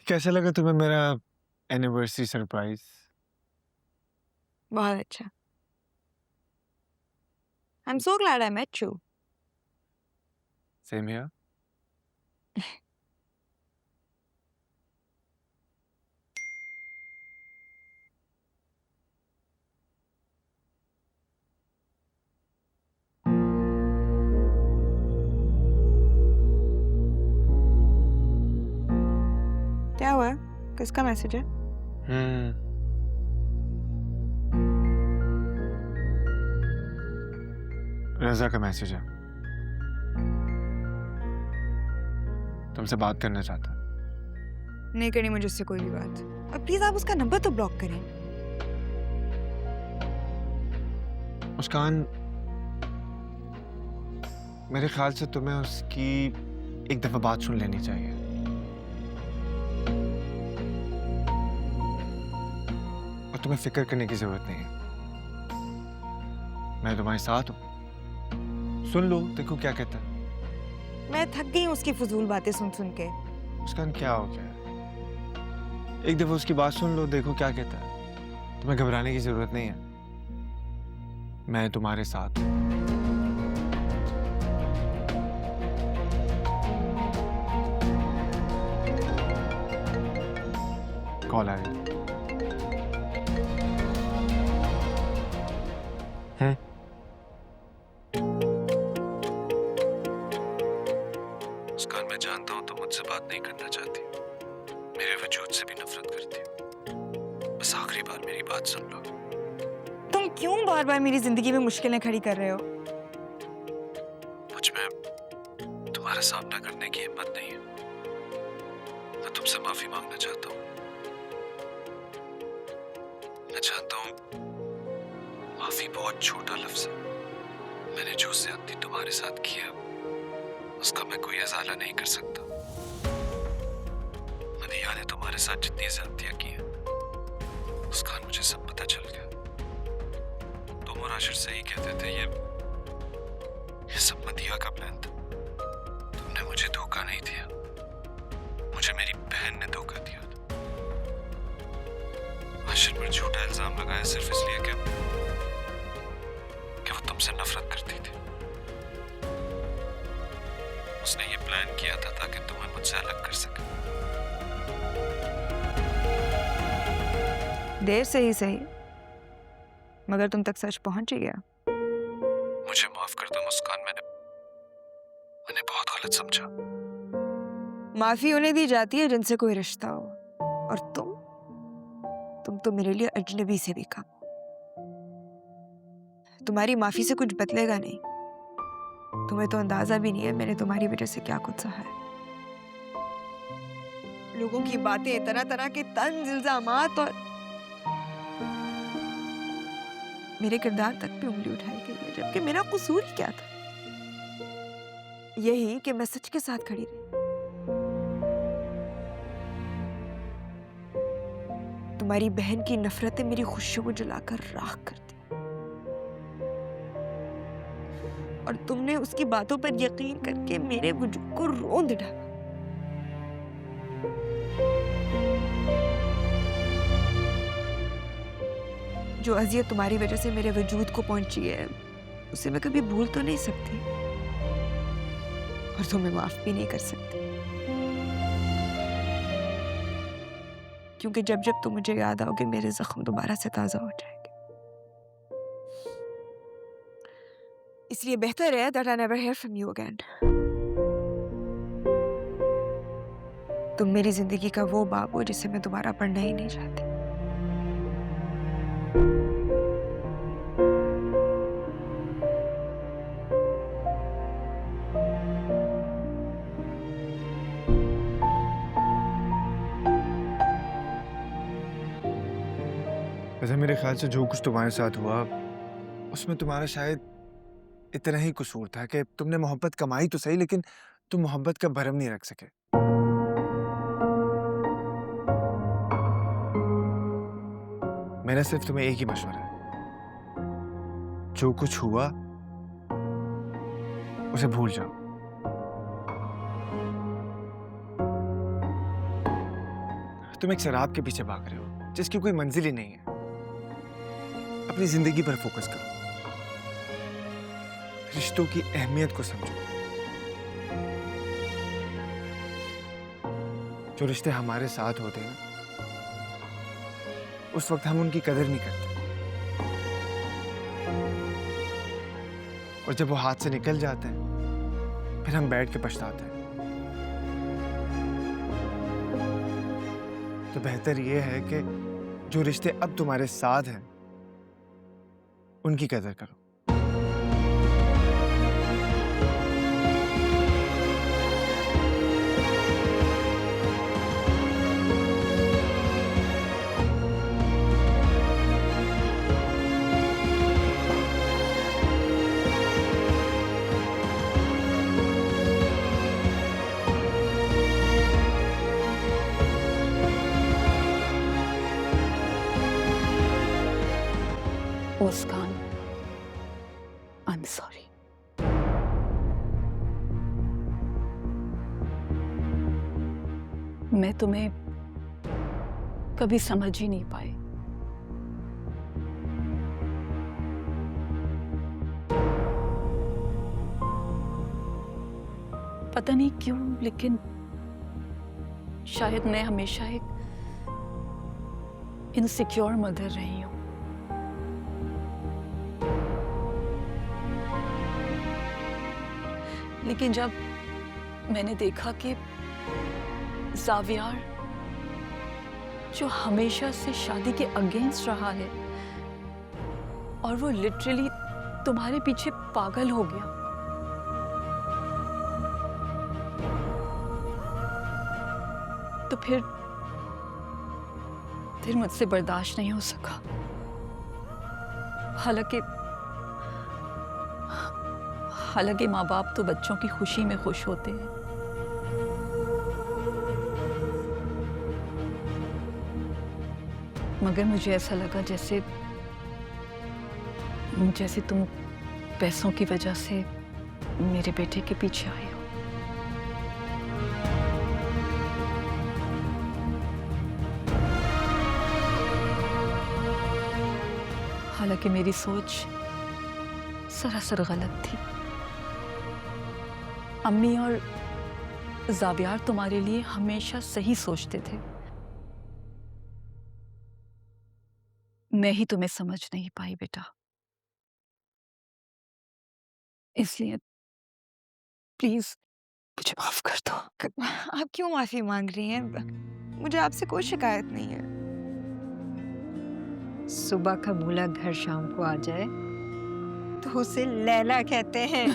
कैसा लगा तुम्हें मेरा एनिवर्सरी सरप्राइज? बहुत अच्छा। I'm so glad I met you. Same here. क्या हुआ? किसका मैसेज है? रजा का मैसेज है। तुमसे बात करना चाहता। नहीं करनी मुझे उससे कोई भी बात। और प्लीज आप उसका नंबर तो ब्लॉक करें। मुस्कान, मेरे ख्याल से तुम्हें उसकी एक दफा बात सुन लेनी चाहिए। और तुम्हें फिक्र करने की जरूरत नहीं है। मैं तुम्हारे साथ हूं। सुन लो, देखो क्या कहता है। मैं थक गई हूँ उसकी फजूल बातें सुन सुन के। मुस्कान, क्या हो गया? एक दफा उसकी बात सुन लो, देखो क्या कहता है। तुम्हें घबराने की जरूरत नहीं है। मैं तुम्हारे साथ हूं। कॉल आ रही है। मुस्कान, मैं जानता हूँ तुम मुझसे बात नहीं करना चाहती, मेरे वजूद से भी नफरत करती हो। बस आखिरी बार मेरी बात सुन लो। तुम क्यों बार बार मेरी जिंदगी में मुश्किलें खड़ी कर रहे हो? मुझ में तुम्हारा सामना करने की हिम्मत नहीं है। मैं तुमसे माफी मांगना चाहता हूँ। मैं जानता हूँ माफी बहुत छोटा लफ्ज है। मैंने जो ज्यादती तुम्हारे साथ किया उसका मैं कोई अजाला नहीं कर सकता। मैंने याद है तुम्हारे साथ जितनी ज्यादतियां की हैं, उसका मुझे सब पता चल गया। तुम और आशिर सही कहते थे, ये सब मदिया का प्लान था। तुमने मुझे धोखा नहीं दिया, मुझे मेरी बहन ने धोखा दिया था। आशिर पर झूठा इल्जाम लगाया सिर्फ इसलिए कि वो तुमसे नफरत करती थी। उसने ये प्लान किया था ताकि तुम्हें मुझसे अलग कर सके। देर से ही सही, मगर तुम तक सच पहुंच ही गया। मुझे माफ कर दो मुस्कान, मैंने बहुत गलत समझा। माफी उन्हें दी जाती है जिनसे कोई रिश्ता हो, और तुम तो मेरे लिए अजनबी से भी कम हो। तुम्हारी माफी से कुछ बदलेगा नहीं। तुम्हें तो अंदाजा भी नहीं है मैंने तुम्हारी वजह से क्या कुछ सहा है। लोगों की बातें, तरह तरह के तंज, इल्जामात, और मेरे किरदार तक भी उंगली उठाई गई है, जबकि मेरा कसूर ही क्या था? यही कि मैं सच के साथ खड़ी रही। तुम्हारी बहन की नफरतें मेरी खुशियों को जलाकर राख कर दी, और तुमने उसकी बातों पर यकीन करके मेरे वजूद को रोंद डाला। जो अजियत तुम्हारी वजह से मेरे वजूद को पहुंची है, उसे मैं कभी भूल तो नहीं सकती, और तुम्हें माफ भी नहीं कर सकती। क्योंकि जब जब तुम मुझे याद आओगे, मेरे जख्म दोबारा से ताजा हो जाएंगे। इसलिए बेहतर है that I never hear from you again. तुम मेरी जिंदगी का वो बाब हो जिसे मैं दोबारा पढ़ना ही नहीं चाहती। वैसे मेरे ख्याल से जो कुछ तुम्हारे साथ हुआ, उसमें तुम्हारा शायद इतना ही कसूर था कि तुमने मोहब्बत कमाई तो सही, लेकिन तुम मोहब्बत का भरम नहीं रख सके। मेरा सिर्फ तुम्हें एक ही मशवरा है, जो कुछ हुआ उसे भूल जाओ। तुम एक शराब के पीछे भाग रहे हो जिसकी कोई मंजिल ही नहीं है। अपनी जिंदगी पर फोकस करो, रिश्तों की अहमियत को समझो। जो रिश्ते हमारे साथ होते हैं ना, उस वक्त हम उनकी कदर नहीं करते, और जब वो हाथ से निकल जाते हैं फिर हम बैठ के पछताते हैं। तो बेहतर ये है कि जो रिश्ते अब तुम्हारे साथ हैं उनकी कदर करो। मुस्कान, आई एम सॉरी। मैं तुम्हें कभी समझ ही नहीं पाई। पता नहीं क्यों, लेकिन शायद मैं हमेशा एक इनसिक्योर मदर रही हूं। लेकिन जब मैंने देखा कि ज़ावियार, जो हमेशा से शादी के अगेंस्ट रहा है, और वो लिटरली तुम्हारे पीछे पागल हो गया, तो फिर मुझसे बर्दाश्त नहीं हो सका। हालांकि माँ बाप तो बच्चों की खुशी में खुश होते हैं, मगर मुझे ऐसा लगा जैसे तुम पैसों की वजह से मेरे बेटे के पीछे आए हो। हालांकि मेरी सोच सरासर गलत थी। अम्मी और ज़ावियार तुम्हारे लिए हमेशा सही सोचते थे। मैं ही तुम्हें समझ नहीं पाई बेटा, इसलिए प्लीज मुझे माफ कर दो। आप क्यों माफी मांग रही हैं? मुझे आपसे कोई शिकायत नहीं है। सुबह का मूला घर शाम को आ जाए तो उसे लैला कहते हैं।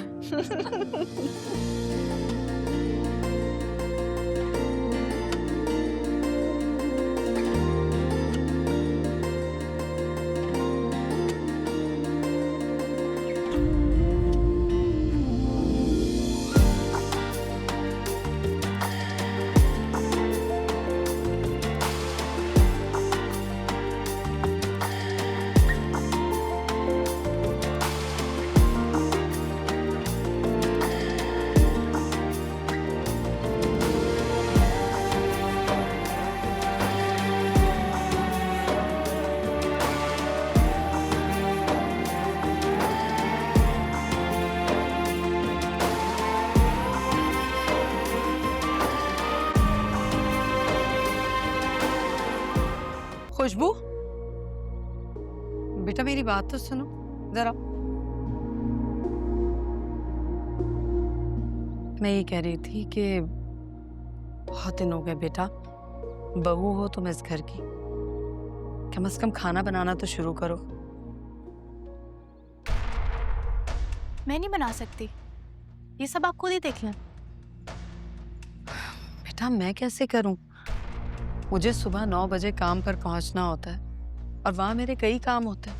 खुशबू, बेटा मेरी बात तो सुनो जरा। मैं ये कह रही थी कि बहुत दिन हो गए बेटा, बहू हो तुम इस घर की, कम से कम खाना बनाना तो शुरू करो। मैं नहीं बना सकती, ये सब आप खुद ही देख लें। बेटा मैं कैसे करूं? मुझे सुबह 9 बजे काम पर पहुंचना होता है और वहां मेरे कई काम होते हैं।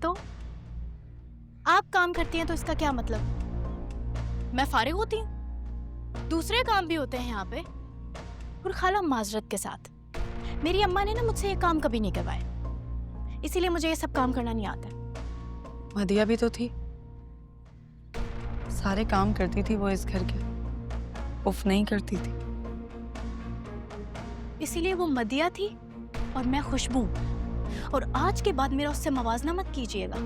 तो आप काम करती हैं तो इसका क्या मतलब? मैं फारिग होती हूँ, दूसरे काम भी होते हैं यहाँ पे। और खाला माजरत के साथ, मेरी अम्मा ने ना मुझसे ये काम कभी नहीं करवाए, इसीलिए मुझे ये सब काम करना नहीं आता। मदिया भी तो थी, सारे काम करती थी वो इस घर के, उफ नहीं करती थी। इसीलिए वो मदिया थी और मैं खुशबू। और आज के बाद मेरा उससे मवाजना मत कीजिएगा।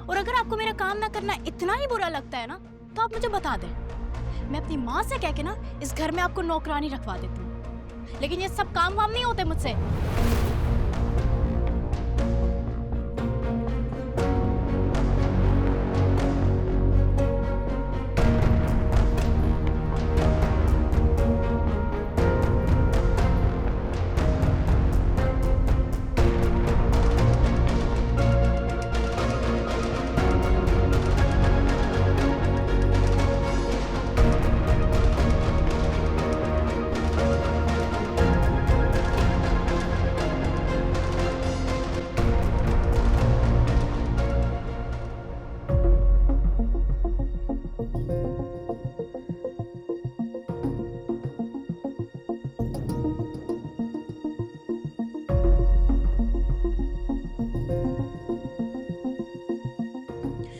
और अगर आपको मेरा काम ना करना इतना ही बुरा लगता है ना, तो आप मुझे बता दें। मैं अपनी माँ से कह के ना इस घर में आपको नौकरानी रखवा देती हूँ। लेकिन ये सब काम वाम नहीं होते मुझसे।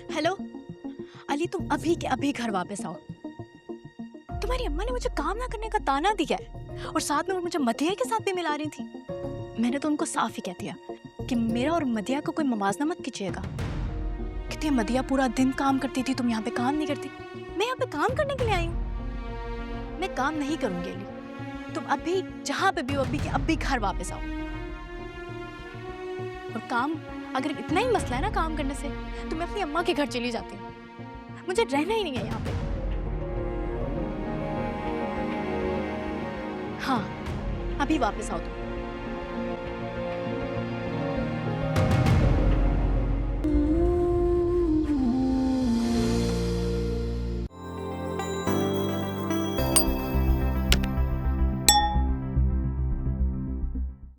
हेलो अली, तुम अभी के अभी घर वापस आओ। तुम्हारी अम्मा ने मुझे काम ना करने का ताना दिया है और साथ में वो मुझे मदिया के साथ भी मिला रही थी। मैंने तो उनको साफ ही कह दिया कि मेरा और मदिया को कोई मवाजना मत कीजिएगा। कहती है मदिया पूरा दिन काम करती थी, तुम यहाँ पे काम नहीं करती। मैं यहाँ पे काम करने के लिए आई हूँ। मैं काम नहीं करूंगी अली। तुम अभी जहाँ पे भी हो अभी के अभी घर वापस आओ। और काम अगर इतना ही मसला है ना काम करने से, तो मैं अपनी अम्मा के घर चली जाती हूँ। मुझे रहना ही नहीं है यहाँ पे। हाँ, अभी वापस आओ तुम।